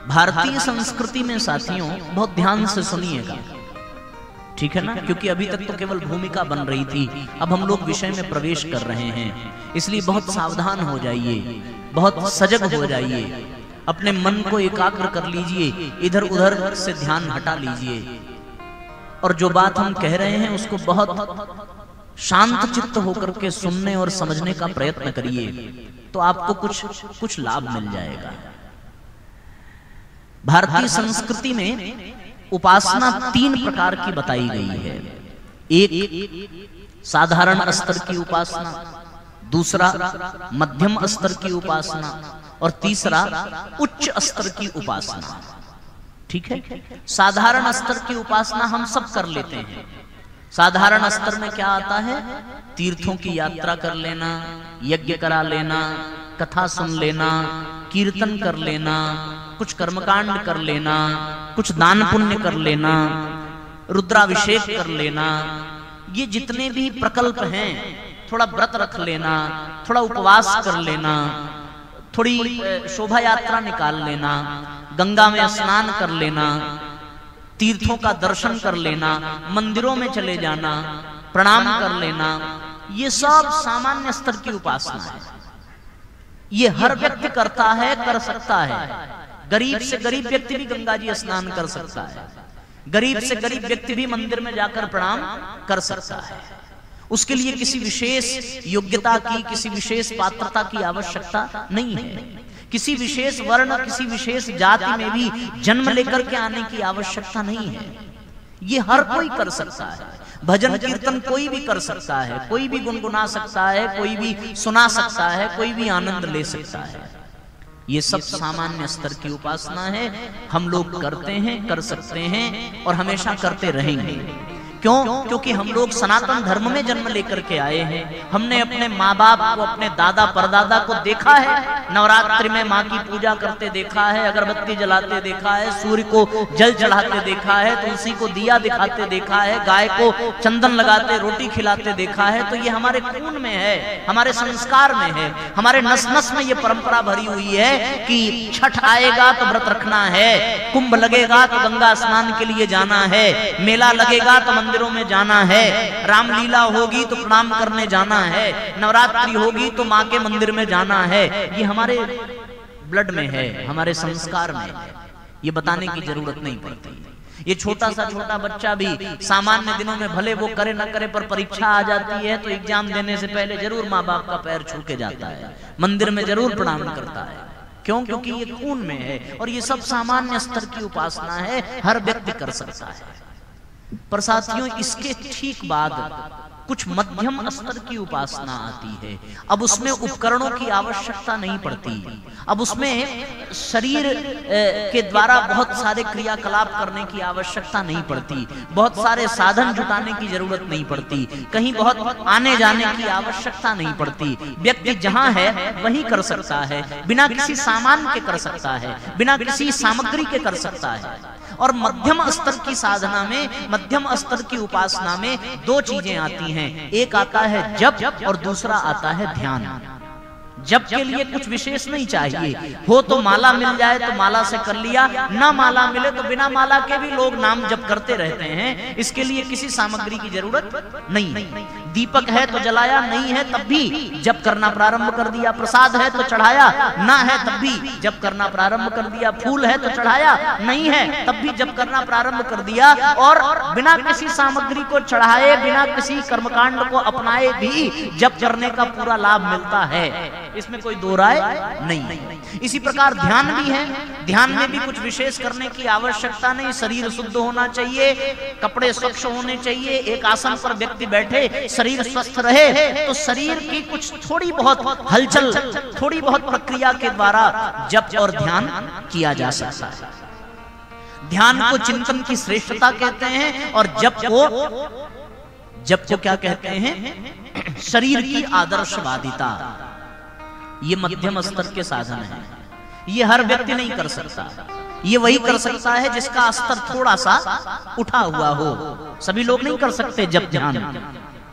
भारतीय संस्कृति में साथियों बहुत ध्यान से सुनिएगा, ठीक है ना, क्योंकि अभी तक तो केवल भूमिका बन रही थी, अब हम लोग विषय में प्रवेश कर रहे हैं, इसलिए बहुत सावधान हो जाइए, बहुत सजग हो जाइए, अपने मन को एकाग्र कर लीजिए, इधर उधर से ध्यान हटा लीजिए, और जो बात हम कह रहे हैं उसको बहुत शांत चित्त होकर के सुनने और समझने का प्रयत्न करिए, तो आपको कुछ लाभ मिल जाएगा। भारतीय संस्कृति में उपासना 3 प्रकार की बताई गई है। एक साधारण स्तर की उपासना, दूसरा मध्यम स्तर की उपासना, और तीसरा उच्च स्तर की उपासना। ठीक है, साधारण स्तर की उपासना हम सब कर लेते हैं। साधारण स्तर में क्या आता है? तीर्थों की यात्रा कर लेना, यज्ञ करा लेना, कथा सुन लेना, कीर्तन कर लेना, कुछ कर्मकांड कर लेना, कुछ दान पुण्य कर लेना, रुद्राभिषेक कर लेना, ये जितने भी प्रकल्प हैं, थोड़ा व्रत रख लेना, थोड़ा उपवास कर लेना, थोड़ी शोभा यात्रा निकाल लेना, गंगा में स्नान कर लेना, तीर्थों का दर्शन कर लेना, मंदिरों में चले जाना, प्रणाम कर लेना, ये सब सामान्य स्तर की उपासना है। ये हर व्यक्ति करता है, कर सकता है। गरीब से गरीब व्यक्ति भी गंगा जी स्नान कर सकता है, गरीब से गरीब व्यक्ति भी मंदिर में जाकर प्रणाम कर सकता है। उसके लिए किसी विशेष योग्यता की, किसी विशेष पात्रता की आवश्यकता नहीं है। किसी विशेष वर्ण, किसी विशेष जाति में भी जन्म लेकर के आने की आवश्यकता नहीं है। ये हर कोई कर सकता है। भजन कीर्तन कोई भी कर सकता है, कोई भी गुनगुना सकता है, कोई भी सुना सकता है, कोई भी आनंद ले सकता है। ये सब सामान्य स्तर की उपासना है, हम लोग करते हैं, कर सकते हैं और हमेशा करते रहेंगे। क्यों? क्योंकि हम लोग सनातन धर्म में जन्म लेकर के आए हैं। हमने अपने माँ बाप को, अपने दादा परदादा को देखा है, नवरात्रि में माँ की पूजा करते देखा है, अगरबत्ती जलाते देखा है, सूर्य को जल चढ़ाते देखा है, तुलसी को दिया दिखाते देखा है, गाय को चंदन लगाते, रोटी खिलाते देखा है। तो ये हमारे खून में है, हमारे संस्कार में है, हमारे नस नस में ये परंपरा भरी हुई है कि छठ आएगा तो व्रत रखना है, कुंभ लगेगा तो गंगा स्नान के लिए जाना है, मेला लगेगा तो मंदिरों में जाना है, रामलीला होगी तो प्रणाम करने जाना है, नवरात्रि होगी तो माँ के मंदिर में जाना है। ये हमारे ब्लड में है, हमारे संस्कार में है, ये बताने की जरूरत नहीं पड़ती। ये छोटा बच्चा भी सामान्य दिनों में भले वो करे न करे, पर परीक्षा आ जाती है तो एग्जाम देने से पहले जरूर माँ बाप का पैर छू के जाता है, मंदिर में जरूर प्रणाम करता है। क्यों? क्योंकि ये खून में है। और ये सब सामान्य स्तर की उपासना है, हर व्यक्ति कर सकता है। पर साथियों, इसके ठीक बाद कुछ मध्यम स्तर की उपासना आती है। अब उसमें उपकरणों की आवश्यकता नहीं पड़ती, अब उसमें शरीर के द्वारा बहुत सारे क्रियाकलाप करने की आवश्यकता नहीं पड़ती, बहुत सारे साधन जुटाने की जरूरत नहीं पड़ती, कहीं बहुत आने जाने की आवश्यकता नहीं पड़ती। व्यक्ति जहां है वहीं कर सकता है, बिना किसी सामान के कर सकता है, बिना किसी सामग्री के कर सकता है। और मध्यम स्तर की साधना में, मध्यम स्तर की उपासना में 2 चीजें आती हैं। एक आता है जप और दूसरा आता है ध्यान। जप के लिए कुछ विशेष नहीं चाहिए, हो तो माला मिल जाए तो माला से कर लिया, ना माला मिले तो बिना माला के भी लोग नाम जप करते रहते हैं। इसके लिए किसी सामग्री की जरूरत नहीं। दीपक है तो जलाया, नहीं है तब भी जप करना प्रारंभ कर दिया, प्रसाद है तो चढ़ाया, ना है तब भी जप करना प्रारंभ कर दिया, फूल है तो चढ़ाया, नहीं है तब भी जप करना प्रारंभ कर दिया। और बिना किसी सामग्री को चढ़ाए, बिना किसी कर्मकांड को अपनाए भी जप करने का पूरा लाभ मिलता है, इसमें कोई दो राय नहीं। इसी प्रकार ध्यान भी है, ध्यान में भी कुछ विशेष करने की आवश्यकता नहीं। शरीर शुद्ध होना चाहिए, कपड़े स्वच्छ होने चाहिए, एक आसन पर व्यक्ति बैठे, शरीर स्वस्थ रहे, तो शरीर की कुछ थोड़ी बहुत हलचल, थोड़ी बहुत प्रक्रिया के द्वारा जप और ध्यान किया जा सकता है। ध्यान को चिंतन की श्रेष्ठता कहते हैं और जप को क्या कहते हैं? शरीर की आदर्शवादिता। ये मध्यम स्तर के साधन है, ये हर व्यक्ति नहीं कर सकता। ये वही कर सकता है जिसका स्तर थोड़ा सा उठा हुआ हो। सभी लोग नहीं कर सकते जप ध्यान,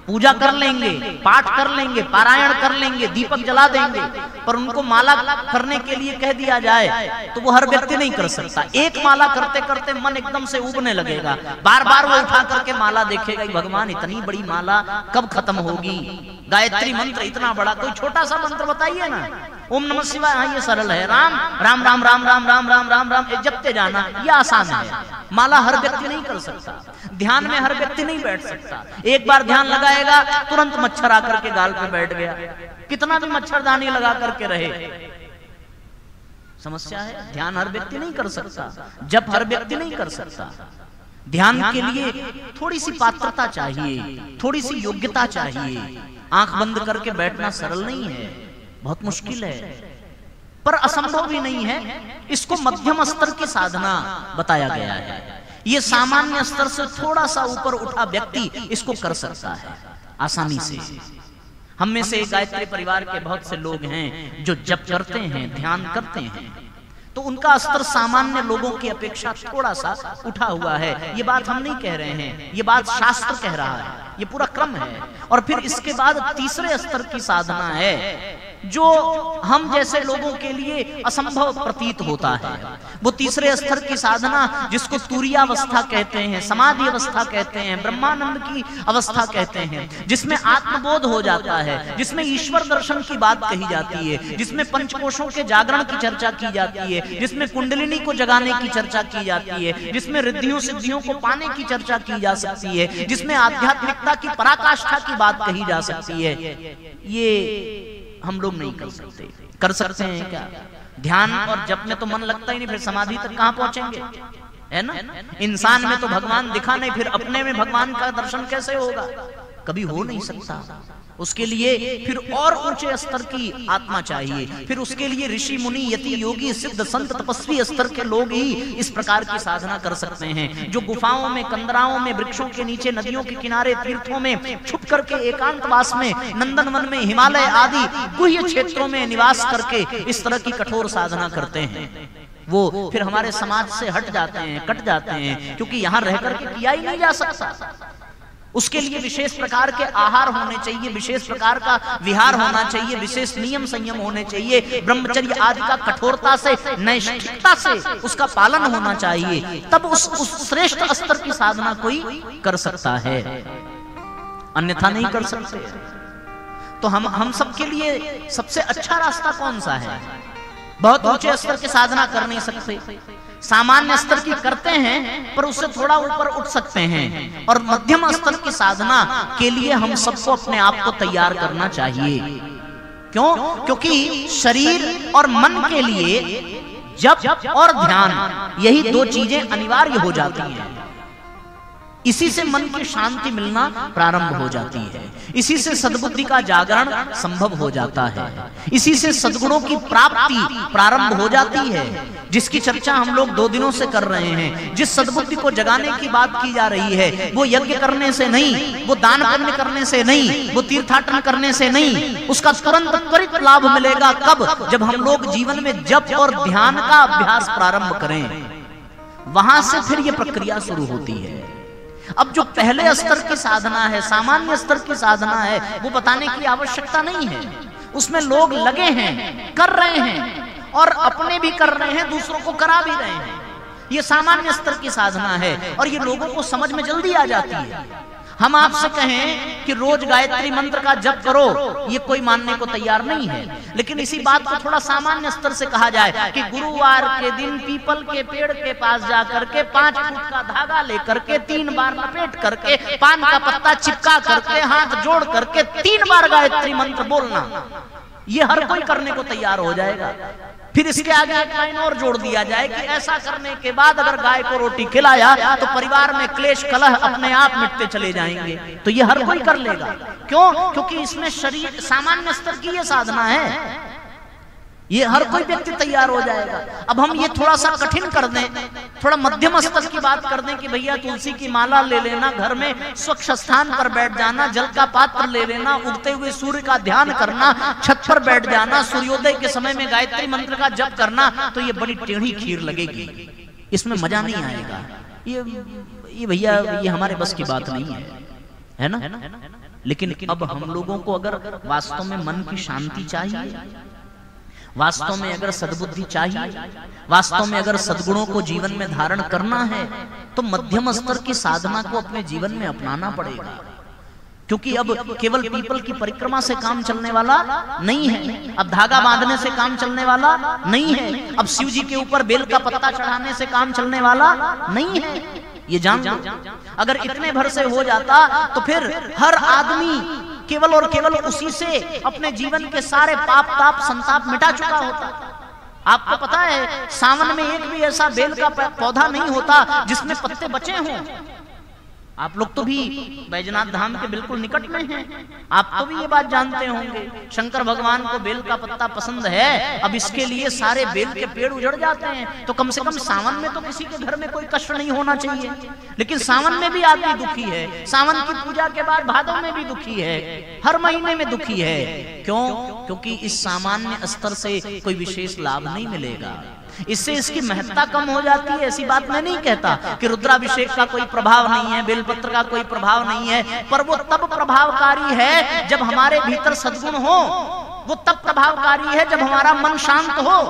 पूजा कर लेंगे, पाठ कर लेंगे, पारायण कर लेंगे, दीपक जला देंगे, पर उनको माला करने के लिए कह दिया जाए तो वो हर व्यक्ति नहीं कर सकता। एक माला करते करते मन एकदम से उबने लगेगा, बार बार वो उठा करके माला देखेगा, भगवान इतनी बड़ी माला कब खत्म होगी। गायत्री मंत्र इतना बड़ा, कोई छोटा सा मंत्र बताइए ना, ओम नमः शिवाय, हाँ ये सरल है, राम राम राम राम राम राम राम राम राम जपते जाना, ये आसान है। माला हर व्यक्ति नहीं कर सकता, ध्यान में हर व्यक्ति नहीं बैठ सकता। एक बार ध्यान लगाएगा तुरंत मच्छर आकर के गाल पे बैठ गया, कितना भी मच्छरदानी लगा करके रहे, समस्या है। ध्यान हर व्यक्ति नहीं कर सकता, जप हर व्यक्ति नहीं कर सकता। ध्यान के लिए थोड़ी सी पात्रता चाहिए, थोड़ी सी योग्यता चाहिए। आंख बंद करके बैठना सरल नहीं है, बहुत मुश्किल है, पर असंभव भी नहीं है। इसको मध्यम स्तर की साधना बताया गया है। ये सामान्य स्तर से थोड़ा सा ऊपर उठा व्यक्ति इसको कर सकता है आसानी से। हम में से गायत्री परिवार के बहुत से लोग हैं जो जप करते हैं, ध्यान करते हैं, तो उनका स्तर सामान्य लोगों की अपेक्षा थोड़ा सा उठा हुआ है। ये बात हम नहीं कह रहे हैं, ये बात शास्त्र कह रहा है, ये पूरा क्रम है। और फिर इसके बाद तीसरे स्तर की साधना है जो हम जैसे लोगों के लिए असंभव प्रतीत होता है। वो तीसरे स्तर की साधना जिसको तुरीयावस्था कहते हैं, समाधि अवस्था कहते हैं, ब्रह्मानंद की अवस्था कहते हैं, जिसमें आत्मबोध हो जाता है, जिसमें ईश्वर दर्शन की बात कही जाती है, जिसमें पंचकोशों के जागरण की चर्चा की जाती है, जिसमें कुंडलिनी को जगाने की चर्चा की जाती है, जिसमें रिद्धियों सिद्धियों को पाने की चर्चा की जा सकती है, जिसमें आध्यात्मिकता की पराकाष्ठा की बात कही जा सकती है। ये हम लोग नहीं कर सकते। कर सकते हैं क्या? ध्यान और जप में तो मन लगता ही नहीं, फिर समाधि तक कहां पहुंचेंगे, है ना। इंसान में तो भगवान दिखा नहीं, फिर अपने में भगवान का दर्शन कैसे होगा? कभी हो नहीं सकता। उसके लिए फिर और ऊंचे स्तर की आत्मा चाहिए, फिर उसके लिए ऋषि मुनि यति योगी सिद्ध संत तपस्वी स्तर के लोग ही इस प्रकार की साधना कर सकते हैं, जो गुफाओं में, कंदराओं में, वृक्षों के नीचे, नदियों के किनारे, तीर्थों में छुप करके एकांतवास में, नंदनवन में, हिमालय आदि गुह्य क्षेत्रों में निवास करके इस तरह की कठोर साधना करते हैं। वो फिर हमारे समाज से हट जाते हैं, कट जाते हैं, क्योंकि यहाँ रह करके किया ही नहीं जा सकता। उसके लिए विशेष प्रकार के आहार होने चाहिए, विशेष प्रकार का विहार होना चाहिए, विशेष नियम संयम होने चाहिए, ब्रह्मचर्य आदि का कठोरता से, नैष्ठिकता से उसका पालन होना चाहिए। तब उस श्रेष्ठ स्तर की साधना कोई कर सकता है, अन्यथा नहीं कर सकते। तो हम सबके लिए सबसे अच्छा रास्ता कौन सा है? बहुत ऊंचे स्तर की साधना कर नहीं सकते, सामान्य स्तर की करते हैं, पर उससे थोड़ा ऊपर उठ सकते हैं। और मध्यम स्तर की साधना के लिए हम सबको अपने आप को तैयार करना चाहिए। क्यों? क्योंकि शरीर और मन के लिए जप और ध्यान, यही दो चीजें अनिवार्य हो जाती हैं। इसी से मन की शांति मिलना प्रारंभ हो जाती है, इसी से सद्बुद्धि का जागरण संभव हो जाता है, इसी से सद्गुणों की प्राप्ति प्रारंभ हो जाती है, जिसकी चर्चा हम लोग 2 दिनों से कर रहे हैं। जिस सद्बुद्धि को जगाने की बात की जा रही है, वो यज्ञ करने से नहीं, वो दान पुण्य करने से नहीं, वो तीर्थाटन करने से नहीं, उसका तुरंत त्वरित लाभ मिलेगा। कब? जब हम लोग जीवन में जप और ध्यान का अभ्यास प्रारंभ करें, वहां से फिर ये प्रक्रिया शुरू होती है। अब जो पहले स्तर की साधना है, सामान्य स्तर की साधना है, वो बताने की आवश्यकता नहीं है। उसमें लोग लगे हैं, कर रहे हैं, और अपने भी कर रहे हैं, दूसरों को करा भी रहे हैं। ये सामान्य स्तर की साधना है और ये लोगों को समझ में जल्दी आ जाती है। हम आपसे कहें कि रोज गायत्री मंत्र का जप करो, ये कोई मानने को तैयार नहीं है। लेकिन इसी बात को थोड़ा सामान्य स्तर से कहा जाए कि गुरुवार के दिन पीपल के पेड़ के पास जाकर के 5 फुट का धागा लेकर के 3 बार लपेट करके, पान का पत्ता चिपका करके, हाथ जोड़ करके 3 बार गायत्री मंत्र बोलना, ये हर कोई करने को तैयार हो जाएगा। फिर इसके आगे एक लाइन और जोड़ दिया जाए कि ऐसा करने के बाद अगर गाय को रोटी खिलाया तो परिवार में क्लेश कलह अपने आप मिटते चले जाएंगे। तो ये हर कोई कर लेगा। क्यों? क्योंकि इसमें शरीर सामान्य स्तर की ये साधना है, ये हर कोई व्यक्ति तैयार हो जाएगा। अब हम ये थोड़ा सा कठिन कर दें, थोड़ा मध्यम स्तर की बात कर दें कि भैया तुलसी की माला ले लेना, घर में स्वच्छ स्थान पर बैठ जाना, जल का पात्र ले लेना, उगते हुए सूर्य का ध्यान करना, छत पर बैठ जाना, सूर्योदय के समय में गायत्री मंत्र का जप करना, तो ये बड़ी टेढ़ी खीर लगेगी, इसमें मजा नहीं आएगा। ये भैया ये हमारे बस की बात नहीं है, है ना। लेकिन अब हम लोगों को अगर वास्तव में मन की शांति चाहिए, वास्तव में अगर सद्बुद्धि चाहिए, वास्तव में अगर सद्गुणों को जीवन में धारण करना है, तो मध्यम स्तर की साधना को अपने जीवन में अपनाना पड़ेगा। क्योंकि अब केवल पीपल की परिक्रमा से काम चलने वाला नहीं है, अब धागा बांधने से काम चलने वाला नहीं है, अब शिव जी के ऊपर बेल का पत्ता चढ़ाने से काम चलने वाला नहीं है। ये जान लो, अगर इतने भर से हो जाता तो फिर हर आदमी केवल और केवल उसी से अपने जीवन के सारे पाप ताप संताप मिटा चुका होता। आपको पता है सावन में एक भी ऐसा बेल का पौधा नहीं होता जिसमें पत्ते बचे हों। आप लोग तो भी बैजनाथ धाम के बिल्कुल निकट में हैं, आप तो भी ये बात जानते होंगे, शंकर भगवान को बेल का पत्ता पसंद है। अब इसके लिए सारे बेल के पेड़ उजड़ जाते हैं, तो कम से कम सावन में तो किसी के घर में कोई कष्ट नहीं होना चाहिए। लेकिन सावन में भी आदमी दुखी है, सावन की पूजा के बाद भादव में भी दुखी है, हर महीने में दुखी है। क्यों? क्योंकि इस सामान्य स्तर से कोई विशेष लाभ नहीं मिलेगा, इससे इसकी महत्ता कम हो जाती है। ऐसी बात मैं नहीं कहता कि रुद्राभिषेक का कोई प्रभाव नहीं है, बेलपत्र का कोई प्रभाव नहीं है, पर वो तब प्रभावकारी है जब हमारे भीतर सद्गुण हो, वो तब प्रभावकारी है जब हमारा मन शांत हो,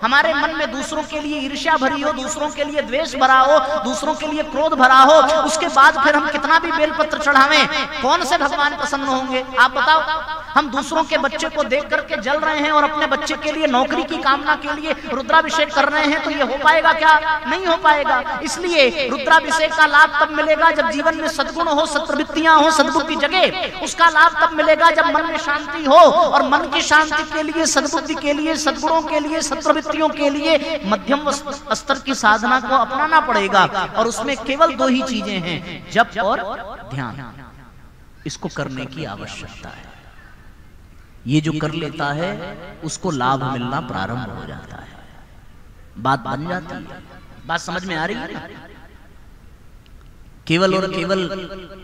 हमारे मन में दूसरों के लिए ईर्ष्या भरी हो, दूसरों के लिए द्वेष भरा हो, दूसरों के लिए क्रोध भरा हो। उसके बाद फिर हम कितना भी बेलपत्र चढ़ावें, कौन से भगवान प्रसन्न होंगे? आप बताओ। हम दूसरों के बच्चे को देख करके जल रहे हैं और अपने बच्चे के लिए नौकरी की कामना के लिए रुद्राभिषेक कर रहे हैं, तो ये हो पाएगा क्या? नहीं हो पाएगा। इसलिए रुद्राभिषेक का लाभ तब मिलेगा जब जीवन में सद्गुण हो, सत्प्रवृत्तियां हो, सद्बुद्धि जगे। उसका लाभ तब मिलेगा जब मन में शांति हो, और मन की शांति के लिए, सद्बुद्धि के लिए, सद्गुणों के लिए, सत्प्रवृत्तियों के लिए मध्यम स्तर की साधना को अपनाना पड़ेगा। और उसमें केवल दो ही चीजें हैं, जप और ध्यान। इसको करने की आवश्यकता है। ये जो कर लेता है उसको लाभ मिलना प्रारंभ हो जाता है, बात बन जाती है। बात समझ में आ रही है? केवल और केवल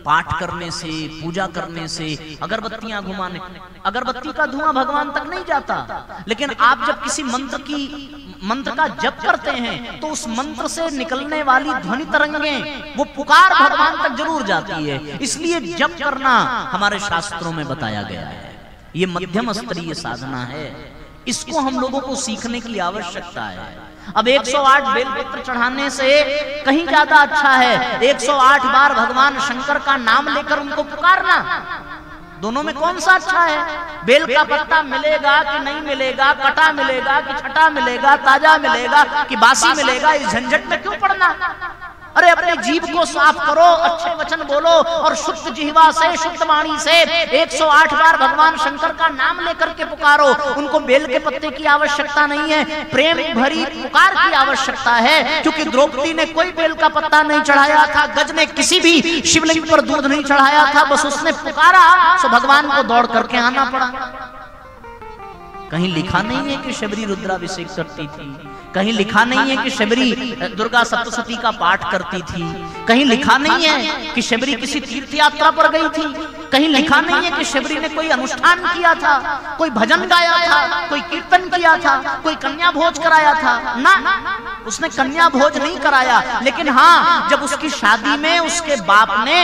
पाठ करने से, पूजा करने से, अगरबत्तियां घुमाने, अगरबत्ती का धुआं भगवान तक नहीं जाता, लेकिन आप जब किसी मंत्र का जप करते हैं तो उस मंत्र से निकलने वाली ध्वनि तरंगें, वो पुकार भगवान तक जरूर जाती है। इसलिए जप करना हमारे शास्त्रों में बताया गया है। ये मध्यम स्तरीय साधना है, इसको हम लोगों को सीखने की आवश्यकता है। अब 108 बेलपत्र चढ़ाने से कहीं ज्यादा अच्छा है 108 बार भगवान शंकर का नाम लेकर उनको पुकारना। दोनों में कौन सा अच्छा है? बेल का पत्ता मिलेगा कि नहीं मिलेगा, कटा मिलेगा कि छटा मिलेगा, ताजा मिलेगा कि बासी मिलेगा, इस झंझट में क्यों पड़ना? अरे अपने जीभ को साफ करो, अच्छे वचन बोलो और शुद्ध जिह्वा से, शुद्ध वाणी से 108 बार भगवान शंकर का नाम लेकर के पुकारो। उनको बेल के पत्ते की आवश्यकता नहीं है, प्रेम भरी पुकार की आवश्यकता है। क्योंकि द्रौपदी ने कोई बेल का पत्ता नहीं चढ़ाया था, गज ने किसी भी शिवलिंग पर दूध नहीं चढ़ाया था, बस उसने पुकारा तो भगवान को दौड़ करके आना पड़ा। कहीं लिखा नहीं है कि शबरी रुद्राभिषेक करती थी, कहीं लिखा नहीं है कि शबरी दुर्गा सप्तशती का पाठ करती थी, कहीं लिखा नहीं है कि शबरी किसी तीर्थ यात्रा पर गई थी, कहीं लिखा नहीं है कि शबरी ने कोई अनुष्ठान किया था, कोई भजन गाया था, कोई कीर्तन किया था, कोई कन्या भोज कराया था। ना, उसने कन्या भोज नहीं कराया। लेकिन हाँ, जब उसकी शादी में उसके बाप ने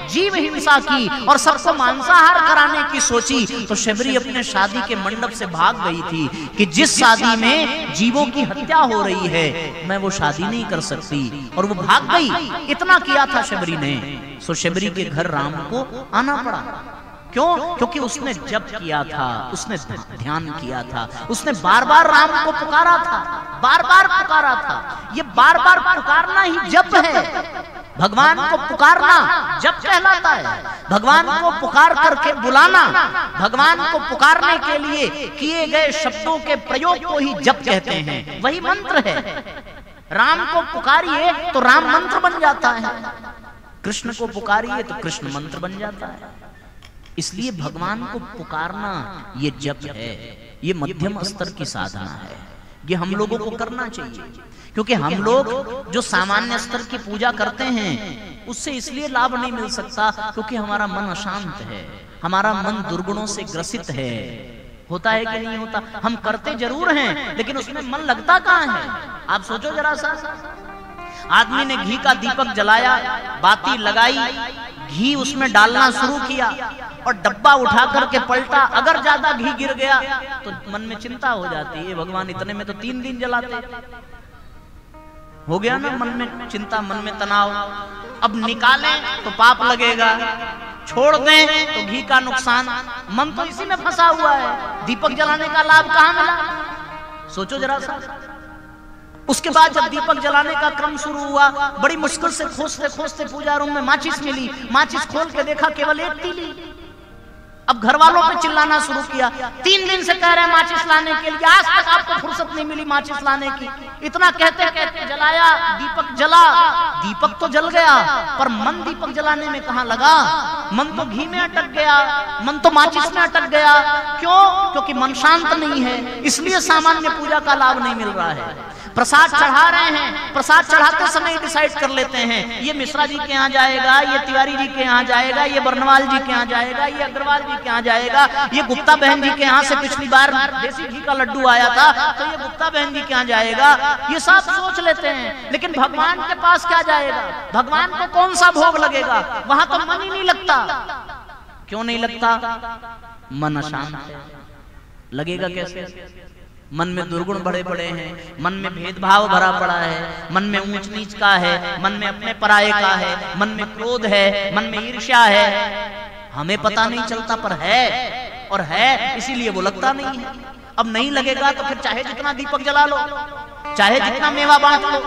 जीव हिंसा की और सबको मांसाहार कराने की सोची, तो शबरी अपने शादी के मंडप से भाग गई थी कि जिस शादी में जीवों की हत्या हो रही है मैं वो शादी नहीं कर सकती, और वो भाग गई। इतना किया था शबरी ने। सो शबरी के घर राम को आना पड़ा। क्यों? क्योंकि उसने जप किया था, उसने ध्यान किया था, उसने बार बार राम को पुकारा था, बार बार पुकारा था। ये बार बार पुकारना ही जप है। भगवान को पुकारना जप कहलाता है। भगवान को पुकार करके बुलाना, भगवान को पुकारने के लिए किए गए शब्दों के प्रयोग को ही जप कहते हैं, वही मंत्र है। राम को पुकारिए तो राम मंत्र बन जाता है, कृष्ण को पुकारिए तो कृष्ण मंत्र बन जाता है। इसलिए भगवान को पुकारना ये जप है, ये मध्यम स्तर की साधना है। ये हम लोगों को करना चाहिए, क्योंकि हम लोग जो सामान्य स्तर की पूजा करते हैं उससे इसलिए लाभ नहीं मिल सकता क्योंकि हमारा मन अशांत है, हमारा मन दुर्गुणों से ग्रसित है। होता है कि नहीं होता? हम करते जरूर हैं लेकिन उसमें मन लगता कहाँ है? आप सोचो जरा सा। आदमी ने घी का दीपक जलाया, बाती लगाई, घी उसमें डालना शुरू किया, और डब्बा उठा करके पलटा, अगर ज्यादा घी गिर गया तो मन में चिंता हो जाती है, भगवान इतने में तो 3 दिन जलाते। हो गया ना मन में चिंता, मन में तनाव। अब निकालें तो पाप लगेगा, छोड़ दें तो घी का नुकसान। मन तो इसी में फंसा हुआ है, दीपक जलाने का लाभ कहां मिला? सोचो जरा सा। उसके बाद जब दीपक जलाने का क्रम शुरू हुआ, बड़ी मुश्किल से खोजते खोजते पूजा रूम में माचिस मिली। माचिस खोल के देखा केवल 1 तीली। अब घर वालों पे चिल्लाना शुरू किया, 3 दिन से कह रहे हैं माचिस लाने के लिए, आज तक आपको फुर्सत नहीं मिली माचिस लाने की। इतना कहते कहते जलाया, दीपक जला। दीपक तो जल गया पर मन दीपक जलाने में कहां लगा? मन तो घी में अटक गया, मन तो माचिस में अटक गया। क्यों? क्योंकि मन शांत नहीं है, इसलिए सामान्य पूजा का लाभ नहीं मिल रहा है। प्रसाद चढ़ा रहे हैं, प्रसाद चढ़ाते समय डिसाइड कर लेते हैं ये मिश्रा जी के यहाँ जाएगा, ये तिवारी जी के यहाँ जाएगा, ये बर्नवाल जी के यहाँ जाएगा, ये अग्रवाल जी के यहाँ जाएगा, ये गुप्ता बहन जी के यहाँ से पिछली बार देसी घी का लड्डू आया था तो ये गुप्ता बहन जी के यहाँ जाएगा। ये सब सोच लेते हैं, लेकिन भगवान के पास क्या जाएगा? भगवान को कौन सा भोग लगेगा? वहां तो मन ही नहीं लगता। क्यों नहीं लगता? मन अशांत है, लगेगा कैसे? मन में दुर्गुण बड़े बड़े हैं, मन में भेदभाव भरा पड़ा है, मन में ऊंच नीच का है, मन में अपने पराये का है, मन में क्रोध है, मन में ईर्ष्या है। हमें पता नहीं चलता पर है, और है इसीलिए वो लगता नहीं है। अब नहीं लगेगा तो फिर चाहे जितना दीपक जला लो, चाहे जितना मेवा बांट लो,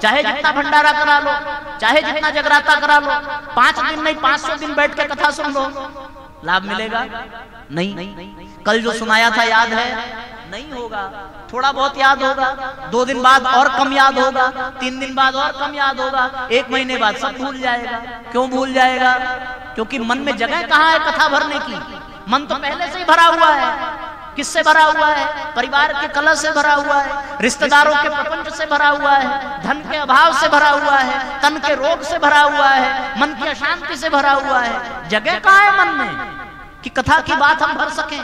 चाहे जितना भंडारा करा लो, चाहे जितना जगराता करा लो, 5 दिन नहीं 500 दिन बैठ के कथा सुन लो, लाभ मिलेगा? नहीं। कल जो सुनाया था याद है? नहीं होगा। थोड़ा बहुत याद होगा, 2 दिन बाद और कम याद होगा, 3 दिन बाद और कम याद होगा, 1 महीने बाद सब भूल जाएगा। क्यों भूल जाएगा? क्योंकि मन में जगह कहाँ है कथा भरने की? मन तो पहले से ही भरा हुआ है। किससे भरा हुआ है? परिवार के कलह से भरा हुआ है, रिश्तेदारों के प्रपंच से भरा हुआ है, धन के अभाव से भरा हुआ है, तन के रोग से भरा हुआ है, मन की अशांति से भरा हुआ है। जगह कहाँ है मन में कि कथा की बात हम भर सकें?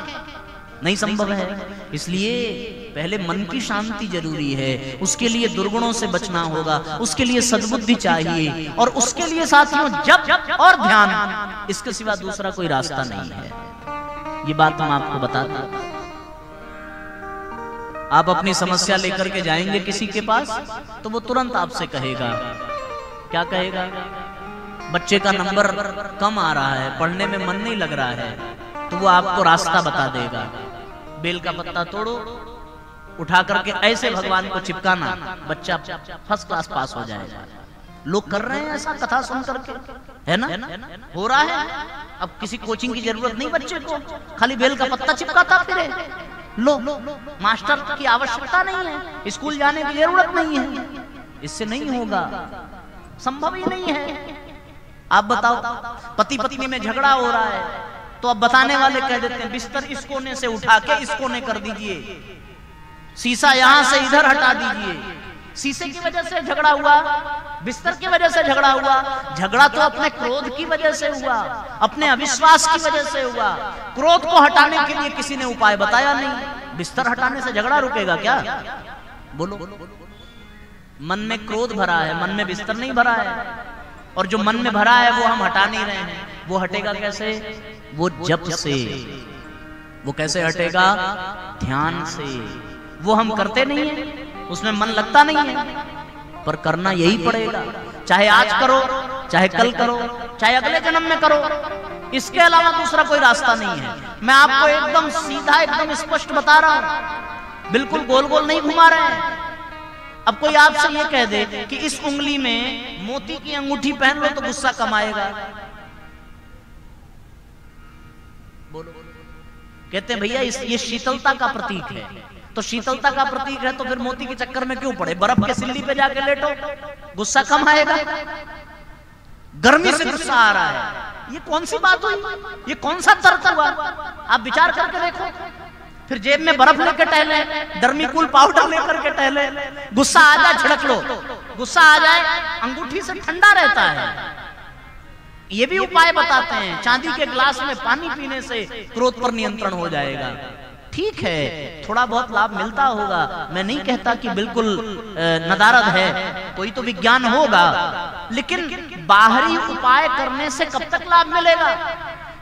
नहीं संभव है। इसलिए पहले मन की शांति जरूरी है, उसके लिए दुर्गुणों से बचना होगा, उसके लिए सद्बुद्धि चाहिए, और उसके लिए साथियों जप और ध्यान, इसके सिवा दूसरा कोई रास्ता नहीं है। ये बात हम आपको बताते हैं। आप अपनी समस्या लेकर के जाएंगे किसी के पास तो वो तुरंत आपसे कहेगा, क्या कहेगा? बच्चे का नंबर कम आ रहा है, पढ़ने में मन नहीं लग रहा है, तो वो आपको रास्ता बता देगा। बेल का पत्ता तोड़ो, उठा करके ऐसे भगवान को चिपकाना, बच्चा फर्स्ट क्लास पास हो जाएगा। लोग कर रहे हैं ऐसा कथा सुन करके, है ना? हो रहा है। अब किसी कोचिंग की जरूरत नहीं बच्चे को, खाली बेल का पत्ता चिपकाता फिरे। लो, मास्टर की आवश्यकता नहीं है, स्कूल जाने की जरूरत नहीं है। इससे नहीं होगा, संभव ही नहीं है। आप बताओ, पति पत्नी में झगड़ा हो रहा है तो अब बताने वाले कह देते हैं बिस्तर इस कोने से उठा के इस कोने कर दीजिए, शीशा यहां से इधर हटा दीजिए। शीशे की वजह से झगड़ा हुआ, बिस्तर की वजह से झगड़ा हुआ। झगड़ा तो अपने क्रोध की वजह से हुआ, अपने अविश्वास की वजह से हुआ। क्रोध को हटाने के लिए किसी ने उपाय बताया नहीं। बिस्तर हटाने से झगड़ा रुकेगा क्या? बोलो। मन में क्रोध भरा है, मन में बिस्तर नहीं भरा है, और जो मन में भरा है वो हम हटा नहीं रहे हैं। वो हटेगा कैसे? वो जप से। वो कैसे हटेगा? ध्यान से। वो हम करते नहीं है, उसमें मन लगता नहीं है, पर करना यही पड़ेगा। चाहे आज करो, चाहे कल करो, चाहे अगले जन्म में करो, इसके अलावा दूसरा कोई रास्ता नहीं है। मैं आपको एकदम सीधा, एकदम स्पष्ट बता रहा हूं, बिल्कुल गोल गोल नहीं घुमा रहे हैं। अब कोई आपसे ये कह दे कि इस उंगली में मोती की अंगूठी पहन लो तो गुस्सा कम आएगा, बोलो। कहते हैं भैया ये शीतलता का प्रतीक है, तो शीतलता का प्रतीक है तो फिर मोती के चक्कर में क्यों पड़े? बर्फ के सिल्ली पे जाके लेटो, गुस्सा कम आएगा। गर्मी से गुस्सा आ रहा है, ये कौन सी बात हुई? ये कौन सा तर्क हुआ? आप विचार करके देखो। फिर जेब में बर्फ लेकर टहले, डर्मीकूल पाउडर लेकर के टहले, गुस्सा आ जाए छिड़क लो, गुस्सा आ जाए अंगूठी से ठंडा रहता है। ये भी उपाय बताते हैं, चांदी के ग्लास में पानी पीने से क्रोध पर नियंत्रण हो जाएगा। ठीक है, थोड़ा बहुत लाभ मिलता होगा, मैं नहीं कहता कि बिल्कुल नदारद है, कोई तो विज्ञान होगा, लेकिन बाहरी उपाय करने से कब तक लाभ मिलेगा?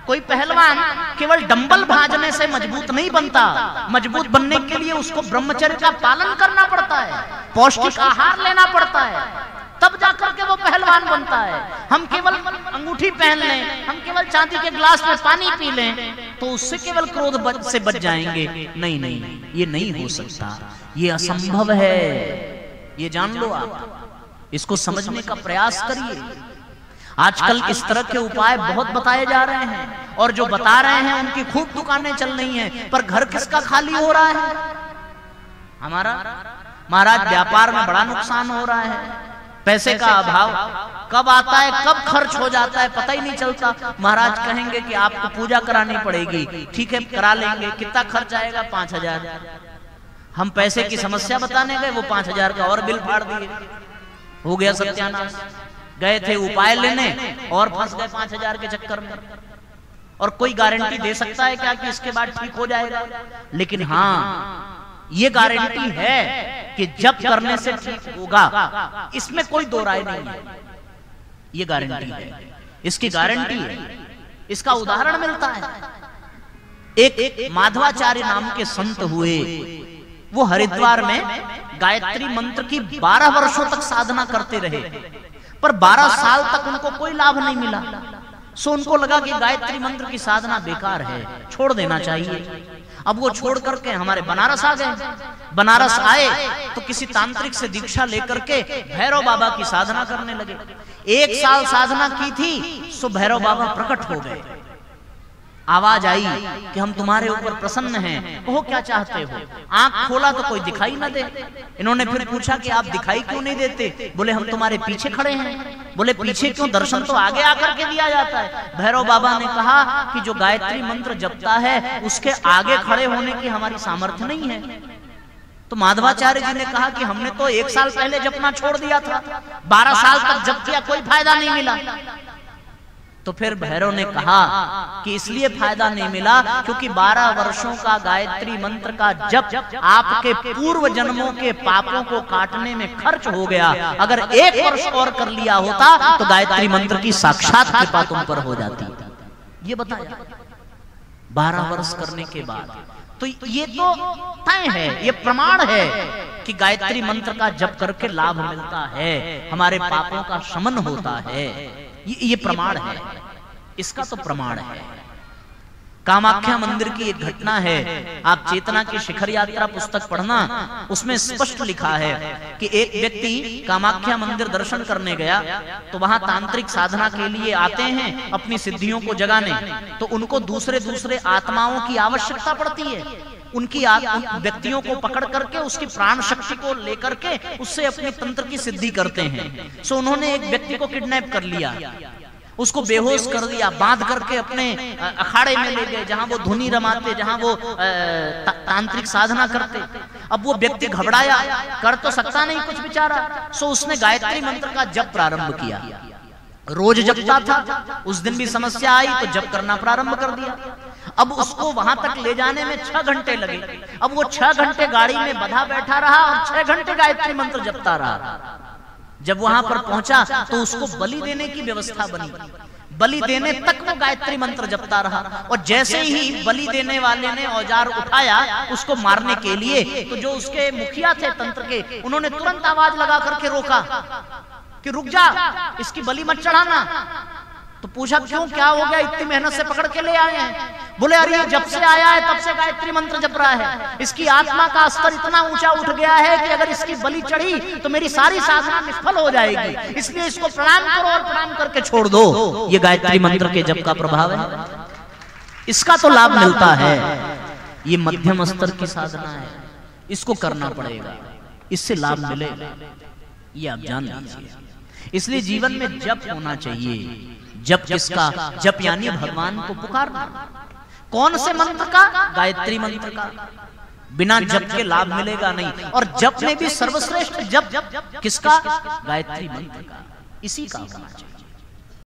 कोई पहलवान केवल डंबल भाजने से मजबूत नहीं बनता, मजबूत बनने के लिए उसको ब्रह्मचर्य का पालन करना पड़ता है, पौष्टिक आहार लेना पड़ता है, तब जाकर के वो पहलवान बनता है। हम केवल अंगूठी पहन लें, हम केवल चांदी के ग्लास में पानी पी लें तो उससे केवल क्रोध से बच जाएंगे? नहीं नहीं, ये नहीं हो सकता, ये असंभव है, ये जान लो आप, इसको समझने का प्रयास करिए। आजकल इस तरह के उपाय बहुत बताए जा रहे हैं और जो बता रहे हैं उनकी खूब दुकानें चल रही हैं, पर घर किसका खाली हो रहा है? हमारा। महाराज व्यापार में बड़ा नुकसान हो रहा है, पैसे का अभाव कब आता है कब खर्च हो जाता है पता ही नहीं चलता। महाराज कहेंगे कि आपको पूजा करानी पड़ेगी, ठीक है करा लेंगे, कितना खर्च आएगा? 5000। हम पैसे की समस्या बताने गए, वो 5000 का और बिल फाड़ दिए, हो गया सत्यानाश। गए थे उपाय लेने और फंस गए 5000 के चक्कर में। और कोई गारंटी दे सकता है क्या कि इसके बाद ठीक हो जाएगा? लेकिन हाँ, ये गारंटी है कि जब करने से ठीक होगा, इसमें कोई दो राय नहीं है, ये गारंटी है, इसकी गारंटी है। इसका उदाहरण मिलता है, एक माधवाचार्य नाम के संत हुए, वो हरिद्वार में गायत्री मंत्र की 12 वर्षों तक साधना करते रहे, पर 12 साल तक उनको कोई लाभ नहीं मिला। सो उनको लगा कि गायत्री मंत्र की साधना बेकार है, छोड़ देना चाहिए। अब वो छोड़ करके हमारे बनारस आ गए। बनारस आए तो किसी तांत्रिक से दीक्षा लेकर के भैरव बाबा की साधना करने लगे। 1 साल साधना की थी, सो भैरव बाबा प्रकट हो गए। आवाज आई कि हम तुम्हारे ऊपर प्रसन्न हैं, कहो क्या चाहते हो। आंख खोला तो कोई दिखाई न दे। इन्होंने फिर पूछा कि आप दिखाई क्यों नहीं देते? बोले हम तुम्हारे पीछे खड़े हैं। बोले पीछे क्यों? दर्शन तो आगे आकर के दिया जाता है। भैरव बाबा ने कहा कि जो गायत्री मंत्र जपता है उसके आगे खड़े होने की हमारी सामर्थ्य नहीं है। तो माधवाचार्य जी ने कहा कि हमने तो 1 साल पहले जपना छोड़ दिया था, 12 साल तक जप किया, कोई फायदा नहीं मिला। तो फिर भैरव ने कहा कि इसलिए फायदा नहीं मिला क्योंकि 12 वर्षों का गायत्री मंत्र का जप आपके पूर्व जन्मों के पापों को काटने में खर्च हो गया। अगर 1 वर्ष और कर लिया होता तो गायत्री मंत्र की साक्षात कृपा तुम पर हो जाती। ये बताया 12 वर्ष करने के बाद। तो ये तो तय है, ये प्रमाण है कि गायत्री मंत्र का जप करके लाभ मिलता है, हमारे पापों का शमन होता है। ये प्रमाण है, इसका तो प्रमाण है। कामाख्या मंदिर की एक घटना है, आप चेतना की शिखर यात्रा पुस्तक पढ़ना, उसमें स्पष्ट लिखा है कि एक व्यक्ति कामाख्या मंदिर दर्शन करने गया, तो वहां तांत्रिक साधना के लिए आते हैं अपनी सिद्धियों को जगाने, तो उनको दूसरे आत्माओं की आवश्यकता पड़ती है। उनकी व्यक्तियों को पकड़ करके उसकी प्राण शक्ति को लेकर के उससे अपने तंत्र की सिद्धि करते हैं। सो उन्होंने एक व्यक्ति को किडनैप कर लिया, उसको बेहोश कर दिया, बांध करके अपने अखाड़े में ले गए जहां वो धुनी रमाते, जहां वो तांत्रिक साधना करते। अब वो व्यक्ति घबराया, कर तो सकता नहीं कुछ बेचारा, सो उसने गायत्री मंत्र का जप प्रारंभ किया। रोज जपता था, उस दिन भी समस्या आई तो जप करना प्रारंभ कर दिया। अब उसको वहां तक ले जाने में 6 घंटे लगे। अब वो 6 घंटे गाड़ी में बंधा बैठा रहा और 6 घंटे गायत्री मंत्र जपता रहा। जब वहां पर पहुंचा तो उसको बलि देने की व्यवस्था बनी। बलि देने तक वो गायत्री मंत्र जपता रहा, और जैसे ही बलि देने वाले ने औजार उठाया उसको मारने के लिए, तो जो उसके मुखिया थे तंत्र के, उन्होंने तुरंत आवाज लगा करके रोका कि रुक जा, इसकी बलि मत चढ़ाना। तो पूछा क्यों, क्या हो गया, इतनी मेहनत से पकड़ के ले आए हैं। बोले अरे जब से आया है तब से गायत्री मंत्र जप रहा है, इसकी आत्मा का स्तर इतना ऊंचा उठ गया है कि अगर इसकी बलि चढ़ी तो मेरी सारी साधना निष्फल हो जाएगी, इसलिए इसको प्रणाम करो और प्रणाम करके छोड़ दो। ये गायत्री मंत्र के जप का प्रभाव है, इसका तो लाभ मिलता है। ये मध्यम स्तर की साधना है, इसको करना पड़ेगा, इससे लाभ मिलेगा, ये आप जान लीजिए। इसलिए जीवन में जप होना चाहिए। जप किसका? जप यानी भगवान को पुकारना। कौन से मंत्र का? गायत्री मंत्र का। बिना जप के लाभ मिलेगा नहीं। और जप में भी सर्वश्रेष्ठ जप किसका? गायत्री मंत्र का। इसी का होना चाहिए।